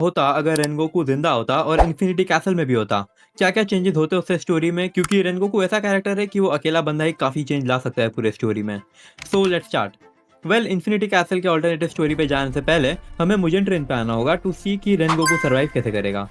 होता अगर रेनगोकू जिंदा होता और इन्फिनिटी कैसल में भी होता, क्या क्या चेंजेस होते उससे स्टोरी में, क्योंकि रेनगोकू ऐसा कैरेक्टर है कि वो अकेला बंदा ही काफी चेंज ला सकता है पूरे स्टोरी में। So let's start. Well, infinity castle के ऑल्टरनेटिव स्टोरी पे जाने से पहले हमें मुजेंट ट्रेन पे आना होगा टू सी कि रेनगोकू सर्वाइव कैसे करेगा।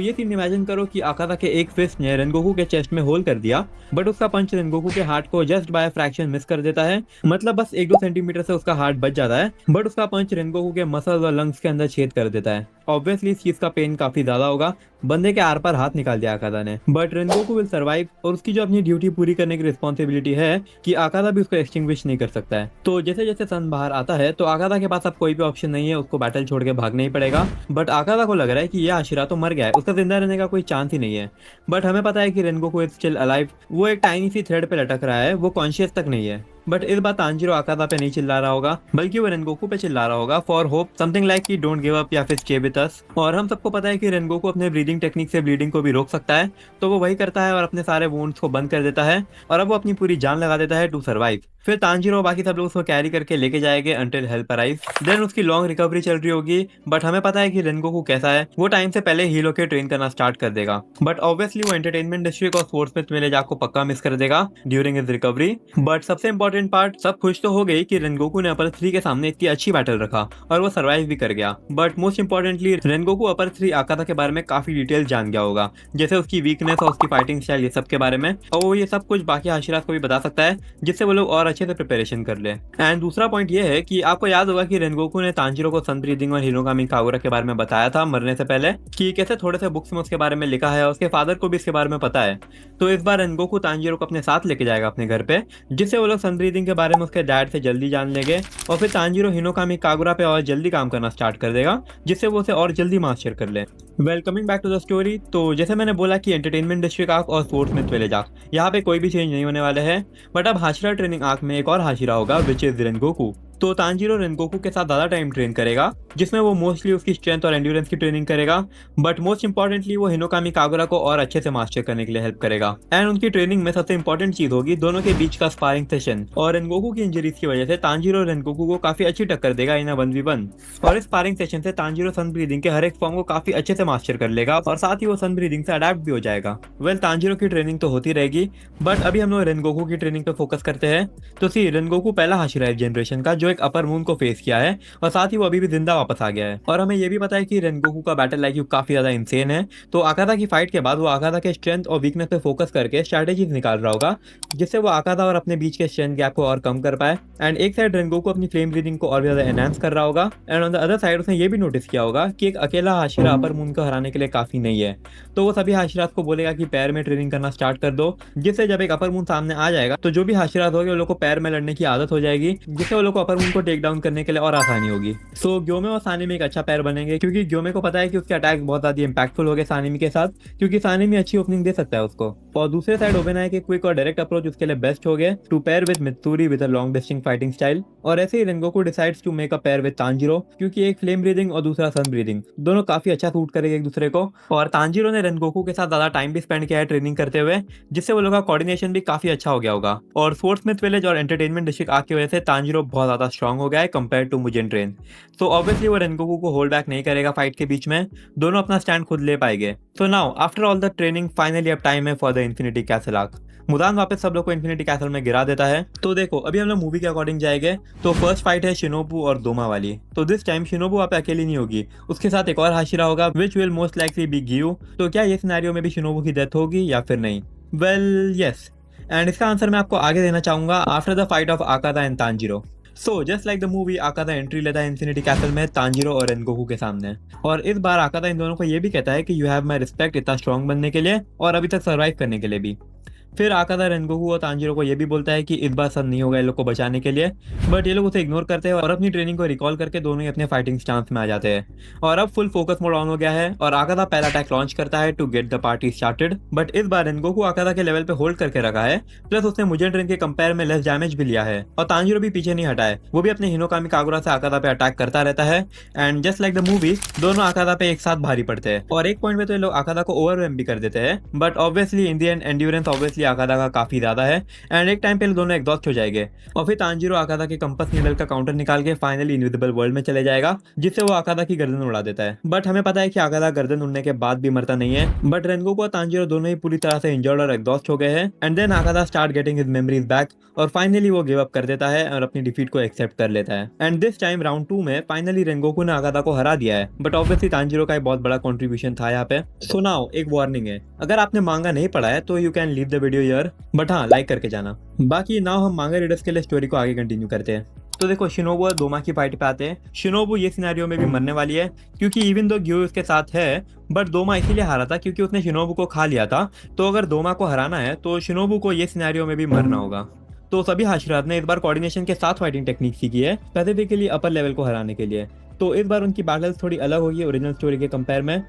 ये सीन इमेजिन करो कि आकादा के एक फिस्ट ने रेनगोकू के चेस्ट में होल कर दिया, बट उसका पंच रेनगोकू के हार्ट को जस्ट बाय फ्रैक्शन मिस कर देता है। मतलब बस 1-2 सेंटीमीटर से उसका हार्ट बच जाता है, बट उसका पंच रेनगोकू के मसल्स और लंग्स के अंदर छेद कर देता है। ऑब्वियसली इस चीज का पेन काफी ज्यादा होगा, बंदे के आर पार हाथ निकाल दिया आकादा ने, बट रेनगोकू विल सर्वाइव और उसकी जो अपनी ड्यूटी पूरी करने की रिस्पॉन्सिबिलिटी है कि आकादा भी उसको एक्सटिंग्विश नहीं कर सकता है। तो जैसे जैसे सन बाहर आता है तो आकादा के पास अब कोई भी ऑप्शन नहीं है, उसको बैटल छोड़ के भागना ही पड़ेगा। बट आकादा को लग रहा है कि ये आशिरा तो मर गया है, उसका जिंदा रहने का कोई चांस ही नहीं है। बट हमें पता है कि रेनगोकू इज स्टिल अलाइव, वो एक टाइनी सी थ्रेड पे लटक रहा है, वो कॉन्शियस तक नहीं है। बट इस बार तांजीरो आकादा पे नहीं चिल्ला रहा होगा, बल्कि वो रेनगोकू पे चिल्ला रहा होगा फॉर होप, समथिंग लाइक कि डोंट गिव अप या फिर स्टे विद अस। और हम सबको पता है कि रेनगोकू अपने ब्रीदिंग टेक्निक से ब्लीडिंग को भी रोक सकता है, तो वो वही करता है और अपने सारे वुंड्स को बंद कर देता है और अब वो अपनी पूरी जान लगा देता है टू सर्वाइव। फिर तांजीरो और बाकी सब लोग उसको कैरी करके लेके जाएंगे अंटिल हेल्प अराइव। देन उसकी लॉन्ग रिकवरी चल रही होगी, बट हमें पता है कि रेनगोकू कैसा है, वो टाइम से पहले हीरो के ट्रेन करना स्टार्ट कर देगा। बट ऑब्वियसली वो एंटरटेनमेंट डिस्ट्रिक्ट और स्पोर्ट्समैन में ले जाकर पक्का मिस कर देगा ड्यूरिंग हिज रिकवरी। बट सबसे इंपॉर्टेंट पार्ट, सब खुश तो हो गई कि रेनगोकू ने अपर 3 के सामने इतनी अच्छी बैटल रखा और वो सर्वाइव भी कर गया। बट मोस्ट इंपॉर्टेंटली रेनगोकू अपर 3 आकादा के बारे में काफी डिटेल जान गया होगा, जैसे उसकी वीकनेस और उसकी फाइटिंग स्टाइल, ये सब के बारे में, और वो ये सब कुछ बाकी हाशिरात को भी बता सकता है, जिससे वो लोग और अच्छे से प्रिपरेशन कर ले। एंड दूसरा पॉइंट ये है कि आपको याद होगा कि रेनगोकू ने तांजीरो को सन ब्रीदिंग और हिरोकामी कागुरा के बारे में बताया था मरने से पहले, कि कैसे थोड़े से बुक्स में उसके बारे में लिखा है और उसके फादर को भी इसके बारे में पता है। तो इस बार रेनगोकू तांजीरो को अपने साथ लेके जाएगा अपने घर पे, जिससे वो लोग सन ब्रीदिंग के बारे में उसके डैड से जल्दी जान लेंगे और फिर तांजीरो हिनोकामी कागुरा पे और जल्दी काम करना स्टार्ट कर देगा, जिससे वो उसे और जल्दी मास्टर कर ले। Well, coming back to the story, तो जैसे मैंने बोला कि एंटरटेनमेंट डिस्ट्रिक्ट आर्क और स्पोर्ट्समैन विलेज आर्क, यहाँ पे कोई भी चेंज नहीं होने वाले हैं। बट अब हाशिरा ट्रेनिंग आर्क में एक और हाशिरा होगा, विच इज रेनगोकू। तो तांजीरो रेनगोकू के साथ ज़्यादा टाइम ट्रेन करेगा, जिसमें वो मोस्टली उसकी स्ट्रेंथ और एंड्योरेंस की ट्रेनिंग करेगा, बट मोस्ट इंपॉर्टेंटली वो हिनोकामी कागुरा को और अच्छे से मास्टर करने के लिए हेल्प करेगा। एंड उनकी ट्रेनिंग में सबसे इंपॉर्टेंट चीज होगी दोनों के बीच का स्पारिंग सेशन। और रेनगोकू की इंजरीज की वजह से तांजीरो रेनगोकू को काफी अच्छी टक्कर देगा इन 1v1, और इस स्पारिंग सेशन से तांजीरो सन ब्रीदिंग के हर एक फॉर्म को काफी अच्छे से मास्टर कर लेगा और साथ ही वो सन ब्रीदिंग से अडेप्ट भी हो जाएगा। वेल, तांजीरो की ट्रेनिंग तो होती रहेगी, बट अभी हम लोग रेनगोकू की ट्रेनिंग पे फोकस करते हैं। तो सी, रेनगोकू पहला हाशिरा है जनरेशन का जो एक अपर मून को फेस किया है, और साथ ही वो अभी भी जिंदा वापस आ गया है। और हमें ये भी पता है कि रेनगोकू का बैटल आईक्यू काफी ज्यादा इंसेन है, तो आकादा की फाइट के बाद वो आकादा के स्ट्रेंथ और वीकनेस पे फोकस करके स्ट्रैटेजीज निकाल रहा होगा, जिससे वो आकादा और अपने बीच के स्ट्रेंथ गैप को और कम कर पाए। एंड एक साइड रेनगोकू अपनी फ्लेम ब्रीदिंग को और भी ज्यादा एनहांस कर रहा होगा, and on the other side उसने ये भी नोटिस किया होगा कि एक अकेला हाशिरा अपर मून को हराने के लिए काफी नहीं है। तो वो सभी हाशिरात को बोलेगा कि पैर में ट्रेनिंग करना स्टार्ट कर दो, जिससे जब एक अपर मून सामने आ जाएगा तो जो भी हाशिरात होंगे वो लोग को पैर में लड़ने की आदत हो जाएगी, जिससे वो लोग को अपर मून को टेक डाउन करने के लिए और आसानी होगी। सो ग्योमे और सानिमी एक अच्छा पैर बनेंगे, क्योंकि ग्योमे को पता है कि उसके अटैक बहुत ज्यादा इंपैक्टफुल हो गए सानिमी के साथ, क्योंकि सानिमी अच्छी ओपनिंग दे सकता है उसको। और दूसरे साइड ओबेनाई के क्विक और डायरेक्ट अप्रोच उसके लिए बेस्ट हो गए to pair with Mitsuri with a long distance fighting style. और ऐसे ही Rengoku decides to make a pair with Tanjiro, क्योंकि एक फ्लेम ब्रीदिंग और दूसरा सन ब्रीदिंग दोनों काफी अच्छा सूट करेंगे एक दूसरे को। और तांजीरो ने रेनगोकू के साथ ज्यादा टाइम भी स्पेंड किया है ट्रेनिंग करते हुए, जिससे वो लोग का कोऑर्डिनेशन भी काफी अच्छा हो गया होगा। और स्पोर्ट्समैन विलेज और एंटरटेनमेंट डिस्ट्रिक्ट आर्क की वजह से तांजीरो बहुत ज्यादा स्ट्रांग हो गया है कंपेयर टू मुजेन ट्रेन। तो ऑब्वियसली वो रेनगोकू को होल्ड बैक नहीं करेगा फाइट के बीच में, दोनों अपना स्टैंड खुद ले पाएंगे। So now after all the training finally अब टाइम है for the infinity castle arc. Muzan वापस सब लोग को इन्फिनिटी कैसल में गिरा देता है। तो देखो, अभी हम लोग मूवी के अकॉर्डिंग जाएंगे, तो फर्स्ट फाइट है शिनोबू और दोमा वाली। तो दिस टाइम शिनोबू वहाँ पे अकेली नहीं होगी, उसके साथ एक और हाशिरा होगा which will most likely B Giyu. तो क्या ये सिनेरियो में भी शिनोबू की डेथ होगी या फिर नहीं? वेल यस, एंड इसका आंसर मैं आपको आगे देना चाहूंगा after the fight of Akaza and Tanjiro. So just like the movie, Akaza entry लेता है इन्फिनिटी कैसल में तांजीरो और रेनगोकू के सामने, और इस बार आकादा इन दोनों को ये भी कहता है कि यू हैव माई रिस्पेक्ट इतना स्ट्रॉन्ग बनने के लिए और अभी तक सर्वाइव करने के लिए भी। फिर आकादा रेनगोकू और तांजीरो को ये भी बोलता है कि इस बार सन नहीं होगा इन लोग को बचाने के लिए, बट ये लोग उसे इग्नोर करते हैं और अपनी ट्रेनिंग को रिकॉल करके दोनों ही अपने फाइटिंग स्टांस में आ जाते हैं। और अब फुल फोकस मोड ऑन हो गया है और आकादा पहला अटैक लॉन्च करता है to get the party started. But इस बार रेनगोकू आकादा के लेवल पे होल्ड करके रखा है, प्लस उसने मुजेन ट्रेन के कंपेयर में लेस डैमेज भी लिया है, और तांजीरो भी पीछे नहीं हटा है, वो भी अपने हिनोकामी कागुरा से आकादा पे अटैक करता रहता है। And just like the movie, दोनों आकादा पे एक साथ भारी पड़ते हैं और एक पॉइंट पे तो ये लोग आकादा को ओवरवेम भी कर देते हैं, but obviously in the end endurance obviously velocity Akaza का काफी ज्यादा है एंड एक टाइम पे दोनों एग्जॉस्ट हो जाएंगे और फिर तांजीरो आकादा के कंपास नीडल का काउंटर निकाल के फाइनली इनविजिबल वर्ल्ड में चले जाएगा, जिससे वो आकादा की गर्दन उड़ा देता है। बट हमें पता है कि आकादा गर्दन उड़ने के बाद भी मरता नहीं है, बट रेनगोकू और तांजीरो दोनों ही पूरी तरह से इंजर्ड और एग्जॉस्ट हो गए हैं and then Akaza start getting his memories back और फाइनली वो गिव अप कर देता है और अपनी डिफीट को एक्सेप्ट कर लेता है। एंड दिस टाइम राउंड 2 में फाइनली रेनगोकू ने आकादा को हरा दिया है, बट ऑब्वियसली तांजीरो का एक बहुत बड़ा कंट्रीब्यूशन था यहाँ पे। सो नाउ एक वार्निंग है, अगर आपने मांगा नहीं पढ़ा है तो you can leave the video here, but हाँ लाइक करके जाना। बाकी नाउ हम मांगा रीडर्स के लिए स्टोरी को आगे कंटिन्यू करते हैं। तो देखो शिनोबू और दोमा की फाइट पे आते हैं। शिनोबू ये सिनेरियो में भी मरने वाली है क्योंकि इवन दो ग्यू उसके साथ है, बट दोमा इसीलिए हारा था क्योंकि उसने शिनोबू को खा लिया था। तो अगर दोमा को हराना है तो शिनोबू को ये सिनेरियो में भी मरना होगा। तो सभी हाशिरात ने इस बार कोऑर्डिनेशन के साथ फाइटिंग टेक्निक सीखी है, स्पेसिफिकली अपर लेवल को हराने के लिए। तो इस बार उनकी बैटल्स थोड़ी अलग होगी ओरिजिनल स्टोरी के कंपेयर में।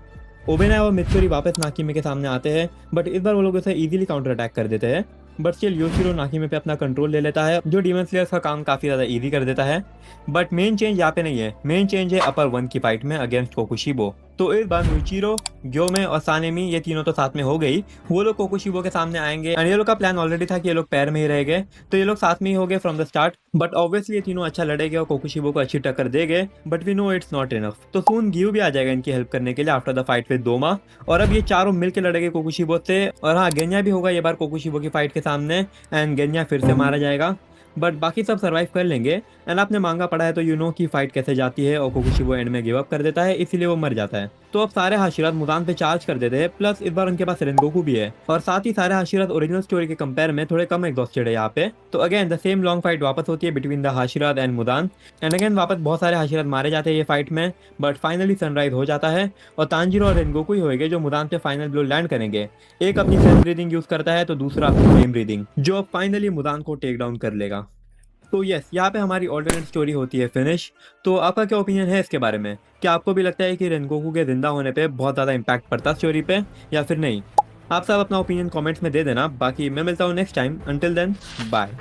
ओबेना और मित्सुरी वापस नाकिमे के सामने आते हैं, बट इस बार वो लोग उसे इजीली काउंटर अटैक कर देते हैं। बट स्टिल योशिरो नाकिमे पे अपना कंट्रोल ले लेता है, जो डीमन स्लेयर्स का काम काफी ज्यादा इजी कर देता है। बट मेन चेंज यहाँ पे नहीं है, मेन चेंज है अपर 1 की फाइट में अगेंस्ट कोकुशिबो। तो इस बार मुइचिरो, ग्योमे और सानेमी ये तीनों तो साथ में हो गई, वो लोग कोकुशिबो के सामने आएंगे एंड ये लोग का प्लान ऑलरेडी था कि ये लोग पैर में ही रहेंगे, तो ये लोग साथ में ही हो गए from the start. But obviously ये तीनों अच्छा लड़ेंगे और कोकुशिबो को अच्छी टक्कर देंगे, but we know it's not enough. तो सून ग्यू भी आ जाएगा इनकी हेल्प करने के लिए आफ्टर द फाइट विद दोमा, और अब ये चारों मिलकर लड़ेंगे कोकुशिबो से। और हाँ गेन्या भी होगा ये बार कोकुशिबो की फाइट के सामने एंड गेन्या फिर से मारा जाएगा, बट बाकी सब सर्वाइव कर लेंगे। एंड आपने मांगा पड़ा है तो यू नो की फाइट कैसे जाती है और कोकुशिबो एंड में गिव अप कर देता है, इसीलिए वो मर जाता है। तो अब सारे हाशिरात मुदान पे चार्ज कर देते हैं, प्लस इस बार उनके पास रेनगोकू भी है और साथ ही सारे हाशिरात ओरिजिनल स्टोरी के कंपेयर में थोड़े कम एग्जॉस्टेड है यहाँ पे। तो again the same long fight वापस होती है between the Hashira and Muzan and again वापस बहुत सारे हाशिरात मारे जाते हैं ये फाइट में, बट फाइनली सनराइज हो जाता है और तांजीरो और रेनगोकू ही होंगे जो मुदान पे फाइनल ब्लो लैंड करेंगे। एक अपनी सेल्फ ब्रीदिंग यूज करता है तो दूसरा अपनी फ्लेम ब्रीदिंग, जो अब फाइनली मुदान को टेक डाउन कर लेगा। तो यस यहाँ पे हमारी ऑल्टरनेट स्टोरी होती है फिनिश। तो आपका क्या ओपिनियन है इसके बारे में? क्या आपको भी लगता है कि रेनगोकू के जिंदा होने पे बहुत ज़्यादा इम्पैक्ट पड़ता स्टोरी पे या फिर नहीं? आप सब अपना ओपिनियन कमेंट्स में दे देना। बाकी मैं मिलता हूँ next time, until then bye.